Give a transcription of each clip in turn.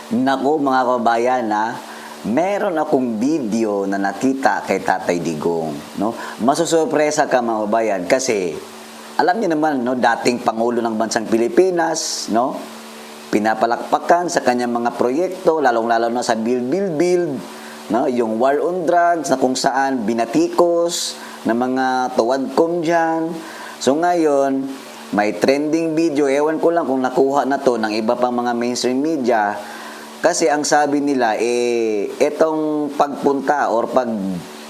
Naku mga kababayan, meron akong video na nakita kay Tatay Digong. No? Masusurpresa ka mga kababayan kasi alam niyo naman, no, dating Pangulo ng Bansang Pilipinas, no? Pinapalakpakan sa kanyang mga proyekto, lalong-lalo na sa build, no? Yung war on drugs na kung saan binatikos ng mga tuwadkom dyan. So ngayon, may trending video, ewan ko lang kung nakuha na to ng iba pang mga mainstream media. Kasi ang sabi nila, etong pagpunta or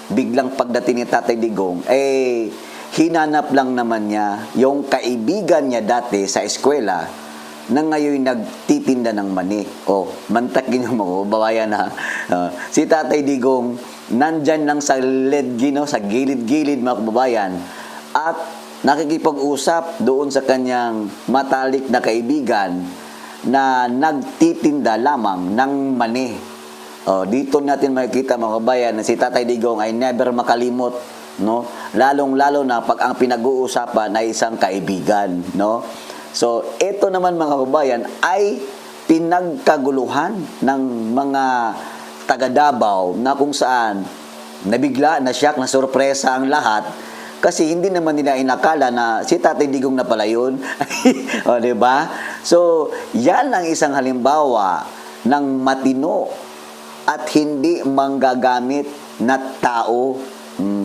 biglang pagdating ni Tatay Digong, hinanap lang naman niya yung kaibigan niya dati sa eskwela na ngayon nagtitinda ng mani. Mantakin yung mga babayan si Tatay Digong, nandyan lang sa sa gilid-gilid mga kababayan, at nakikipag-usap doon sa kanyang matalik na kaibigan na nagtitinda lamang ng mani. Dito natin makikita mga kabayan na si Tatay Digong ay never makalimot, no? Lalong-lalo na pag ang pinag-uusapan ay isang kaibigan, no? So, ito naman mga kabayan ay pinagkaguluhan ng mga taga Davao na kung saan nabigla, na-shock, na sorpresa ang lahat. Kasi hindi naman nila inakala na si Tatay Digong na pala yun. Diba? So, yan ang isang halimbawa ng matino at hindi manggagamit na tao,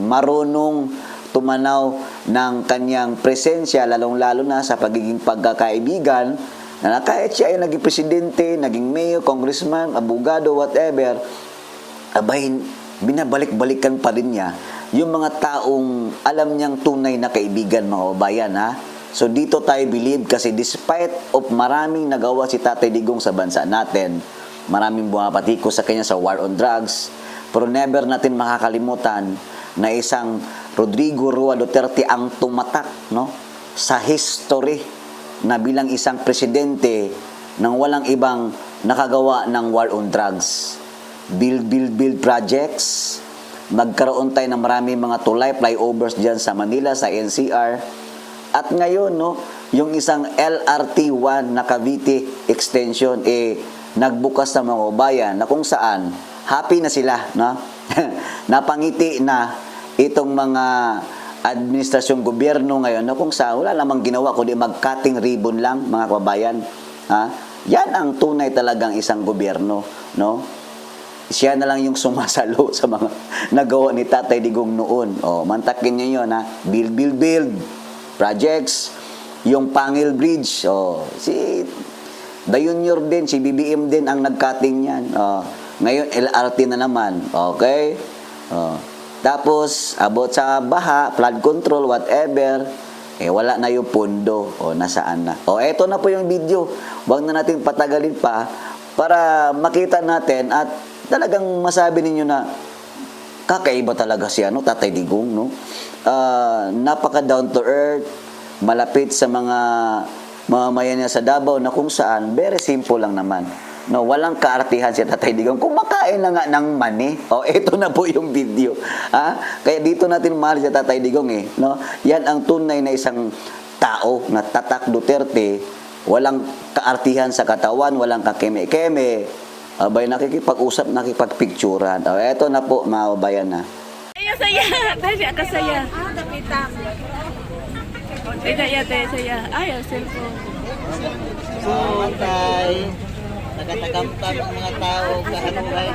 marunong tumanaw ng kanyang presensya, lalong-lalo na sa pagiging pagkakaibigan, na kahit siya ay naging presidente, naging mayor, congressman, abogado, whatever, abay, binabalik-balikan pa rin niya yung mga taong alam niyang tunay na kaibigan, mga kabayan, So dito tayo believe kasi despite of maraming nagawa si Tatay Digong sa bansa natin, maraming bumapatiko sa kanya sa war on drugs, pero never natin makakalimutan na isang Rodrigo Roa Duterte ang tumatak, no, sa history na bilang isang presidente nang walang ibang nakagawa ng war on drugs. Build projects, magkaroon tayo ng maraming mga tulay, flyovers dyan sa Manila, sa NCR. At ngayon, no, yung isang LRT1 na Cavite extension, nagbukas sa mga bayan na kung saan happy na sila, no? Napangiti na itong mga administrasyong gobyerno ngayon na kung saan wala namang ginawa kundi mag-cutting ribbon lang, mga kababayan. Yan ang tunay talagang isang gobyerno, no? Siya na lang yung sumasalo sa mga nagawa ni Tatay Digong noon. Mantakin niyo yun, build projects, yung Pangil Bridge, si Dayunyor din, si BBM din ang nag-cutting yan. Ngayon, LRT na naman. Okay? Tapos, about sa baha, flood control, whatever, wala na yung pondo. Nasaan na? Eto na po yung video. Huwag na natin patagalin pa para makita natin at talagang masabi ninyo na kakaiba talaga si Tatay Digong, no? Napaka down to earth, malapit sa mga mamamayan niya sa Davao na kung saan very simple lang naman. No, walang kaartihan si Tatay Digong. Kumakain na nga ng mani. Ito na po yung video. Kaya dito natin mahal si Tatay Digong, no? Yan ang tunay na isang tao na tatak Duterte. Walang kaartihan sa katawan, walang kakeme-keme. Abay, nakikipag-usap, nakikipag-picturean. Eto na po, mga kabayan na. Saya, dahil ka saya. Dapitam. Saya, saya. Ayaw, cellphone. Tay, nagatagamtam ang mga tao, kahanuhay.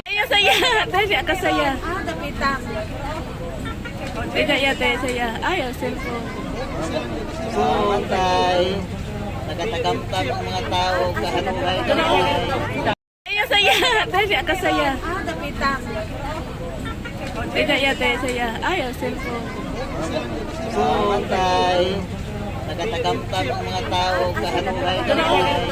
Ayaw, saya, dahil ka saya. Dapitam. Saya, saya. Ayaw, cellphone. Tay, nagatagamtam ang mga tao, kahanuhay. Ayaw, saya, dahil ka saya. Dapitam. Saya, saya. Ayaw, cellphone. Tay, nagatagamtam ang mga tao, kahanuhay.